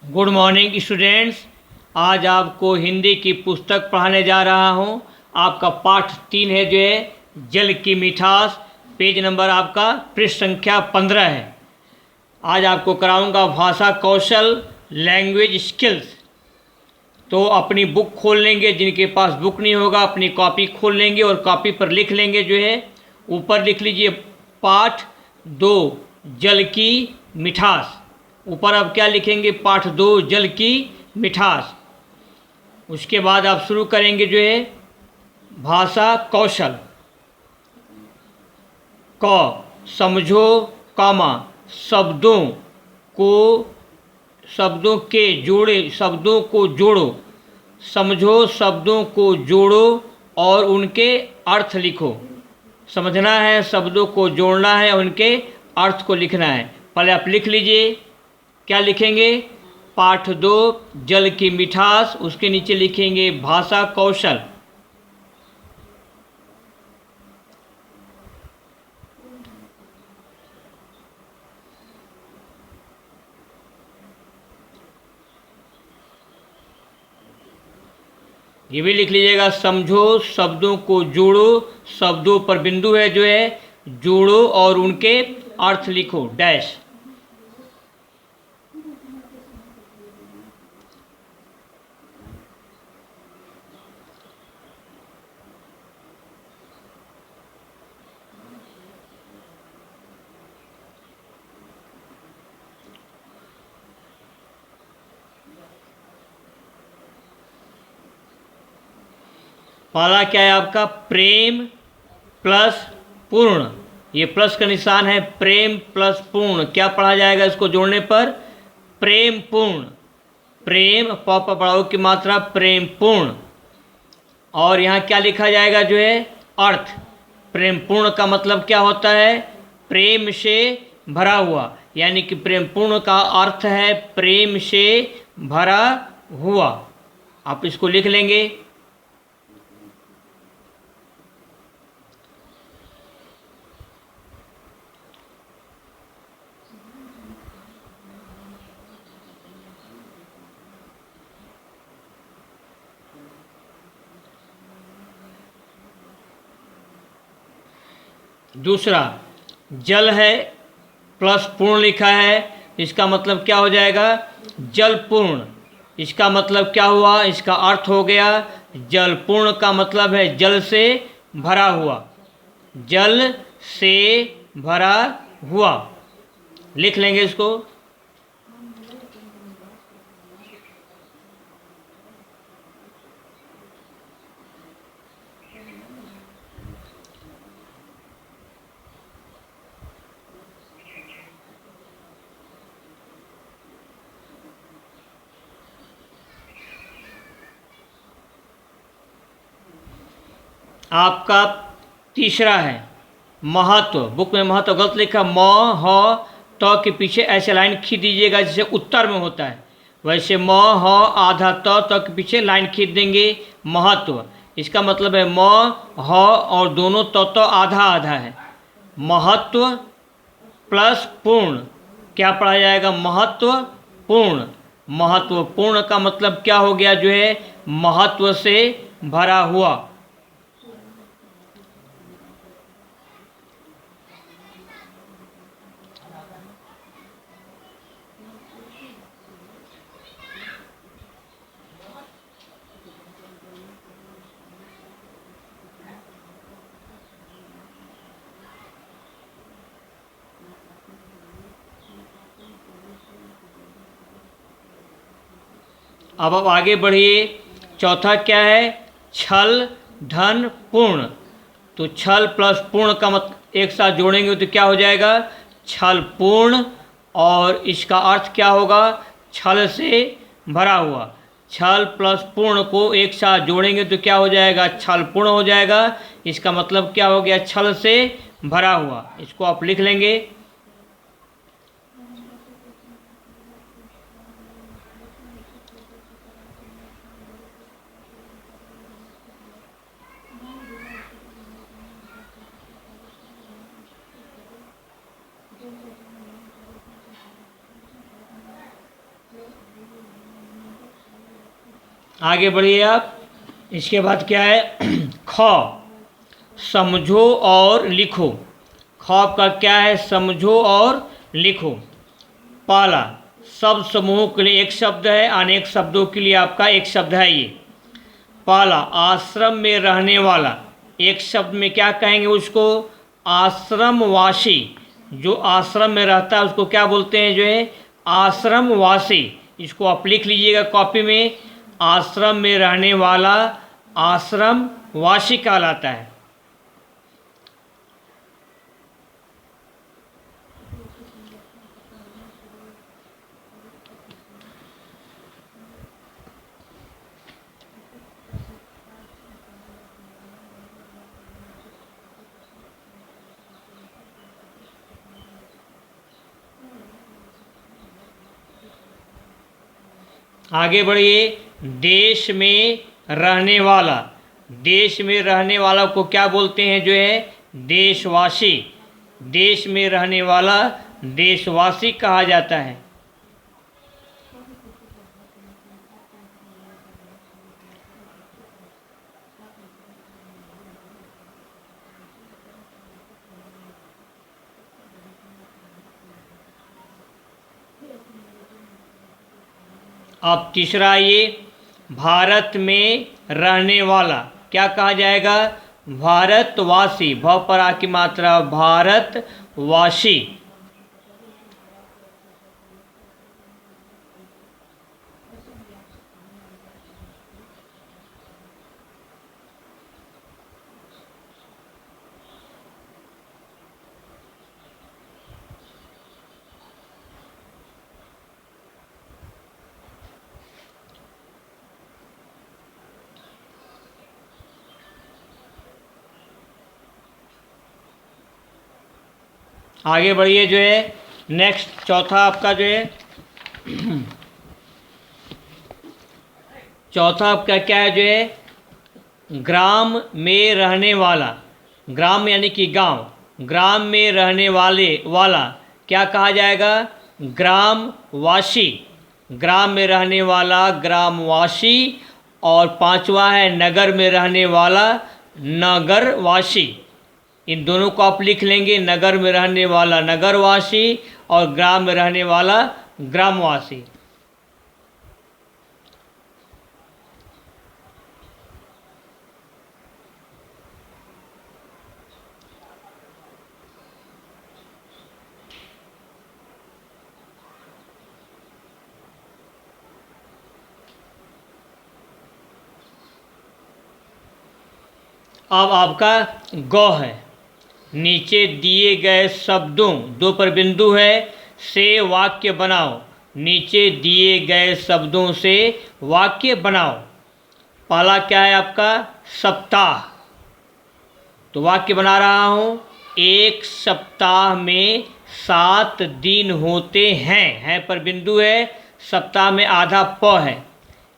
Good morning students. आज आपको हिंदी की पुस्तक पढ़ाने जा रहा हूँ। आपका पाठ 3 है जो है जल की मिठास। पेज नंबर आपका पृष्ठ संख्या 15 है। आज आपको कराऊंगा भाषा कौशल, लैंग्वेज स्किल्स। तो अपनी बुक खोल लेंगे, जिनके पास बुक नहीं होगा अपनी कॉपी खोल लेंगे और कॉपी पर लिख लेंगे जो है। ऊपर लिख लीजिए पाठ 2 जल की मिठास। ऊपर आप क्या लिखेंगे? पाठ 2 जल की मिठास। उसके बाद आप शुरू करेंगे जो है भाषा कौशल। क समझो कामा को शब्दों के जोड़े, शब्दों को जोड़ो। समझो शब्दों को जोड़ो और उनके अर्थ लिखो। समझना है, शब्दों को जोड़ना है, उनके अर्थ को लिखना है। पहले आप लिख लीजिए। क्या लिखेंगे? पाठ 2 जल की मिठास। उसके नीचे लिखेंगे भाषा कौशल। ये भी लिख लीजिएगा, समझो शब्दों को जोड़ो। शब्दों पर बिंदु है जो है, जोड़ो और उनके अर्थ लिखो डैश। पहला क्या है आपका? प्रेम प्लस पूर्ण। ये प्लस का निशान है। प्रेम प्लस पूर्ण क्या पढ़ा जाएगा इसको जोड़ने पर? प्रेम पूर्ण। प्रेम प पढ़ाओ की मात्रा प्रेम पूर्ण। और यहाँ क्या लिखा जाएगा जो है? अर्थ। प्रेम पूर्ण का मतलब क्या होता है? प्रेम से भरा हुआ। यानी कि प्रेम पूर्ण का अर्थ है प्रेम से भरा हुआ। आप इसको लिख लेंगे। दूसरा जल है प्लस पूर्ण लिखा है। इसका मतलब क्या हो जाएगा? जल पूर्ण। इसका मतलब क्या हुआ? इसका अर्थ हो गया जल पूर्ण का मतलब है जल से भरा हुआ। जल से भरा हुआ लिख लेंगे इसको। आपका तीसरा है महत्व। बुक में महत्व गलत लिखा, म ह त के पीछे ऐसे लाइन खींच दीजिएगा जैसे उत्तर में होता है। वैसे म ह आधा त के पीछे लाइन खींच देंगे। महत्व इसका मतलब है म ह और दोनों त आधा आधा है। महत्व प्लस पूर्ण क्या पढ़ा जाएगा? महत्व पूर्ण। महत्वपूर्ण का मतलब क्या हो गया जो है? महत्व से भरा हुआ। अब आप आगे बढ़िए। चौथा क्या है? छल धन पूर्ण। तो छल प्लस पूर्ण का मत एक साथ जोड़ेंगे तो क्या हो जाएगा? छल पूर्ण। और इसका अर्थ क्या होगा? छल से भरा हुआ। छल प्लस पूर्ण को एक साथ जोड़ेंगे तो क्या हो जाएगा? छल पूर्ण हो जाएगा। इसका मतलब क्या हो गया? छल से भरा हुआ। इसको आप लिख लेंगे। आगे बढ़िए आप। इसके बाद क्या है? ख, समझो और लिखो। ख आपका क्या है? समझो और लिखो। पाला, शब्द समूह के लिए एक शब्द है, अनेक शब्दों के लिए आपका एक शब्द है ये। पाला, आश्रम में रहने वाला। एक शब्द में क्या कहेंगे उसको? आश्रमवासी। जो आश्रम में रहता है उसको क्या बोलते हैं? जो है आश्रमवासी। इसको आप लिख लीजिएगा कॉपी में। आश्रम में रहने वाला आश्रमवासी कहलाता है। आगे बढ़िए। देश में रहने वाला। देश में रहने वाला को क्या बोलते हैं? जो है देशवासी। देश में रहने वाला देशवासी कहा जाता है। अब तीसरा ये, भारत में रहने वाला क्या कहा जाएगा? भारतवासी। भ पर आ की मात्रा, भारतवासी। आगे बढ़िए। जो है नेक्स्ट चौथा आपका जो है चौथा आपका क्या है? जो है ग्राम में रहने वाला। ग्राम यानी कि गांव। ग्राम में रहने वाला क्या कहा जाएगा? ग्रामवासी। ग्राम में रहने वाला ग्रामवासी। और पांचवा है नगर में रहने वाला नगरवासी। इन दोनों को आप लिख लेंगे। नगर में रहने वाला नगरवासी और ग्राम में रहने वाला ग्रामवासी। अब आपका गौ है। नीचे दिए गए शब्दों, दो पर बिंदु है, से वाक्य बनाओ। नीचे दिए गए शब्दों से वाक्य बनाओ। पहला क्या है आपका? सप्ताह। तो वाक्य बना रहा हूँ। एक सप्ताह में 7 दिन होते हैं। है पर बिंदु है, सप्ताह में आधा प है।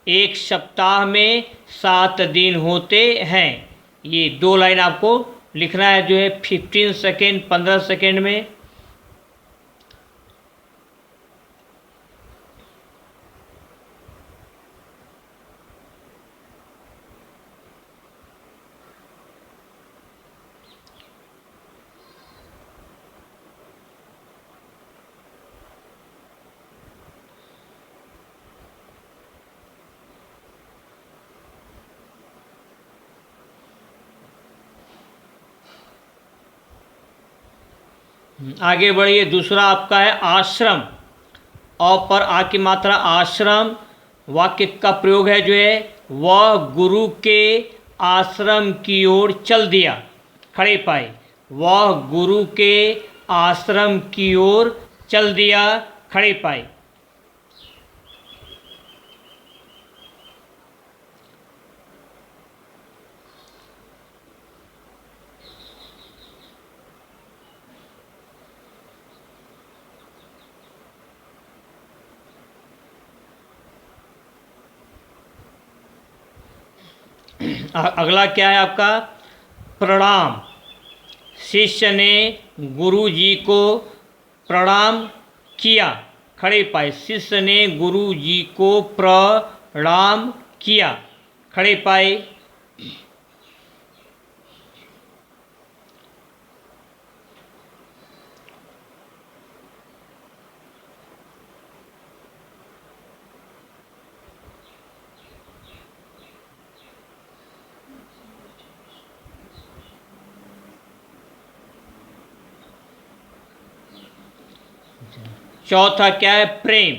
एक सप्ताह में 7 दिन होते हैं। ये 2 लाइन आपको लिखना है। जो है 15 सेकेंड, 15 सेकेंड में। आगे बढ़िए। दूसरा आपका है आश्रम। औ पर आ की मात्रा आश्रम। वाक्य का प्रयोग है जो है, वह गुरु के आश्रम की ओर चल दिया। खड़े पाए। वह गुरु के आश्रम की ओर चल दिया। खड़े पाए। अगला क्या है आपका? प्रणाम। शिष्य ने गुरु जी को प्रणाम किया। खड़े पाए। शिष्य ने गुरु जी को प्रणाम किया। खड़े पाए। चौथा क्या है? प्रेम।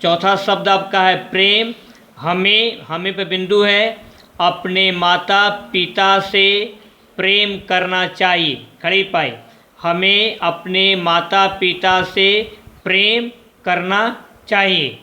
चौथा शब्द आपका है प्रेम। हमें पे बिंदु है। अपने माता पिता से प्रेम करना चाहिए। खड़ी पाई। हमें अपने माता पिता से प्रेम करना चाहिए।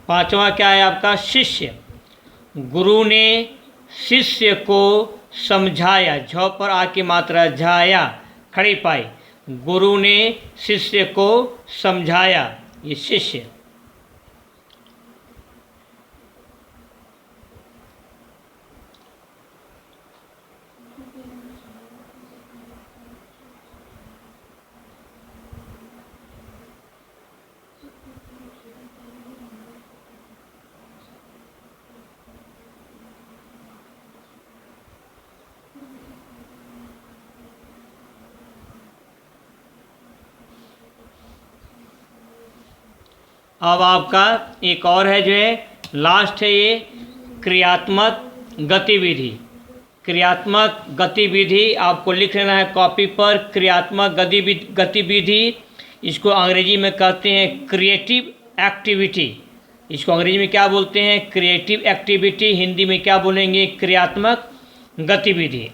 पांचवा क्या है आपका? शिष्य। गुरु ने शिष्य को समझाया। झ पर आ की मात्रा झाया। खड़ी पाई। गुरु ने शिष्य को समझाया। ये शिष्य। अब आपका एक और है जो है लास्ट है, ये क्रियात्मक गतिविधि। क्रियात्मक गतिविधि आपको लिख लेना है कॉपी पर। क्रियात्मक गतिविधि इसको अंग्रेजी में कहते हैं क्रिएटिव एक्टिविटी। इसको अंग्रेजी में क्या बोलते हैं? Creative activity. हिंदी में क्या बोलेंगे? क्रियात्मक गतिविधि।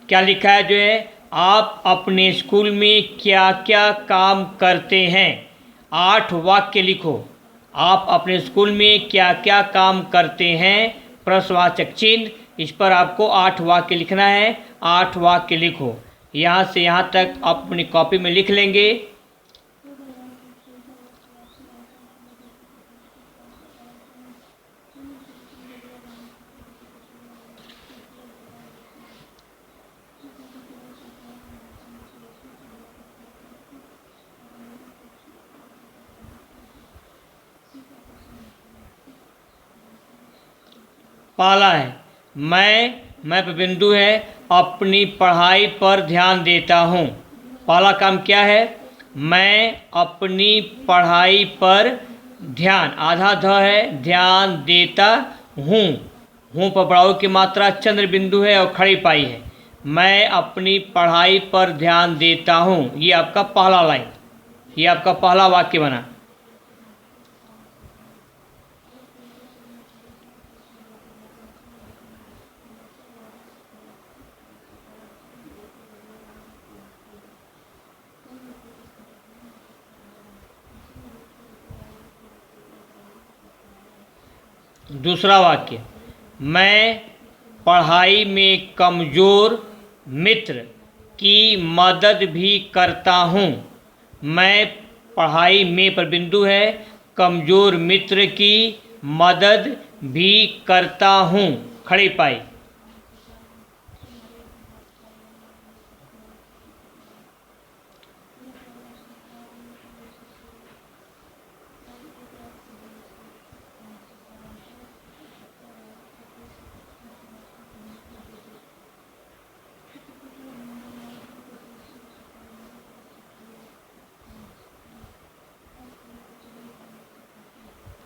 क्या लिखा है जो है? आप अपने स्कूल में क्या क्या काम करते हैं? 8 वाक्य लिखो। आप अपने स्कूल में क्या क्या काम करते हैं? प्रश्नवाचक चिन्ह। इस पर आपको 8 वाक्य लिखना है। 8 वाक्य लिखो। यहाँ से यहाँ तक आप अपनी कॉपी में लिख लेंगे। पहला है मैं पे बिंदु है, अपनी पढ़ाई पर ध्यान देता हूँ। पहला काम क्या है? मैं अपनी पढ़ाई पर ध्यान, आधा ध है, ध्यान देता हूँ। हूँ पर बड़ाऊ की मात्रा चंद्र बिंदु है और खड़ी पाई है। मैं अपनी पढ़ाई पर ध्यान देता हूँ। ये आपका पहला लाइन, ये आपका पहला वाक्य बना। दूसरा वाक्य, मैं पढ़ाई में कमज़ोर मित्र की मदद भी करता हूँ। मैं पढ़ाई में पर बिंदु है, कमज़ोर मित्र की मदद भी करता हूँ। खड़ी पाई।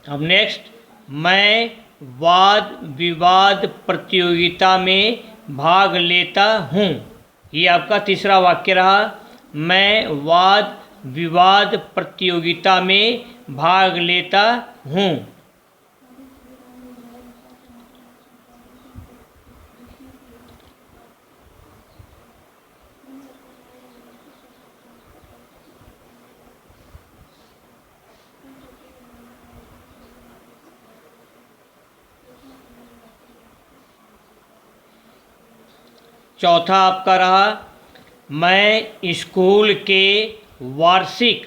अब नेक्स्ट, मैं वाद विवाद प्रतियोगिता में भाग लेता हूँ। ये आपका तीसरा वाक्य रहा। मैं वाद विवाद प्रतियोगिता में भाग लेता हूँ। चौथा आपका रहा, मैं स्कूल के वार्षिक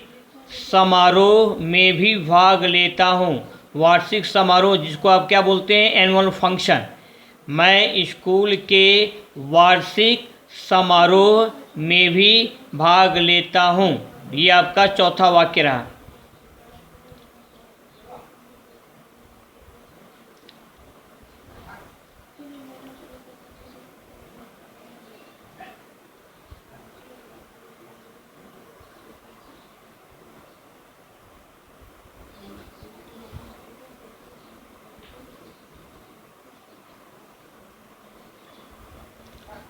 समारोह में भी भाग लेता हूँ। वार्षिक समारोह जिसको आप क्या बोलते हैं, एनुअल फंक्शन। मैं स्कूल के वार्षिक समारोह में भी भाग लेता हूँ। ये आपका चौथा वाक्य रहा।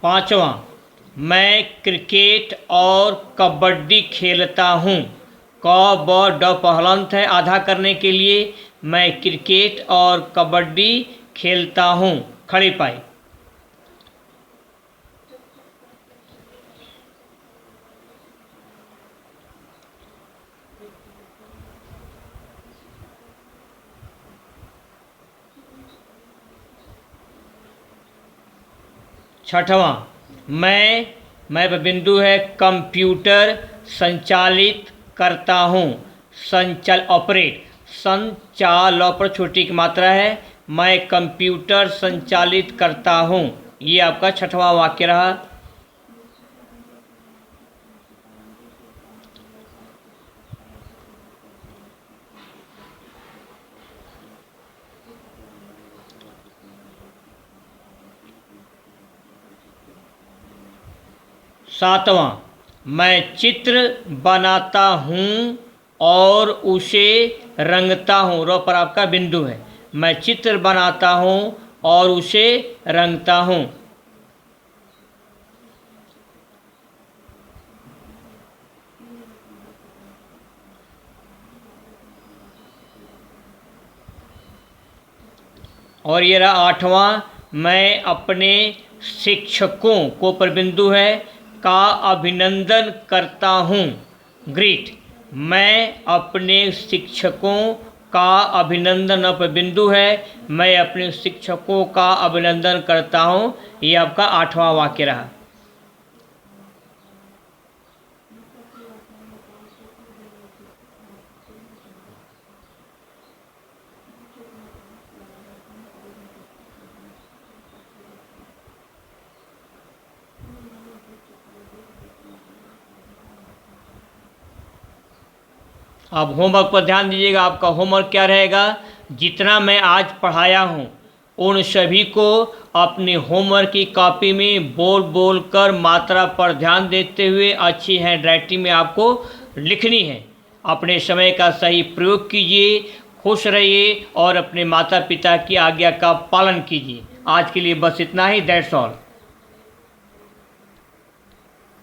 पांचवा, मैं क्रिकेट और कबड्डी खेलता हूँ। क ब ड पहलंत है आधा करने के लिए। मैं क्रिकेट और कबड्डी खेलता हूँ, खड़ी पाई। छठवां, मैं पर बिंदु है, कंप्यूटर संचालित करता हूँ। ऑपरेट, संचाल पर छोटी की मात्रा है। मैं कंप्यूटर संचालित करता हूँ। ये आपका छठवां वाक्य रहा। सातवां, मैं चित्र बनाता हूँ और उसे रंगता हूँ। र पर आपका बिंदु है। मैं चित्र बनाता हूँ और उसे रंगता हूँ। और ये रहा आठवां, मैं अपने शिक्षकों को पर बिंदु है का अभिनंदन करता हूँ। ग्रीट, मैं अपने शिक्षकों का अभिनंदन पर बिंदु है। मैं अपने शिक्षकों का अभिनंदन करता हूँ। ये आपका आठवां वाक्य रहा। अब होमवर्क पर ध्यान दीजिएगा। आपका होमवर्क क्या रहेगा, जितना मैं आज पढ़ाया हूँ उन सभी को अपने होमवर्क की कॉपी में बोल बोल कर मात्रा पर ध्यान देते हुए अच्छी हैंडराइटिंग में आपको लिखनी है। अपने समय का सही प्रयोग कीजिए, खुश रहिए और अपने माता पिता की आज्ञा का पालन कीजिए। आज के लिए बस इतना ही। That's all.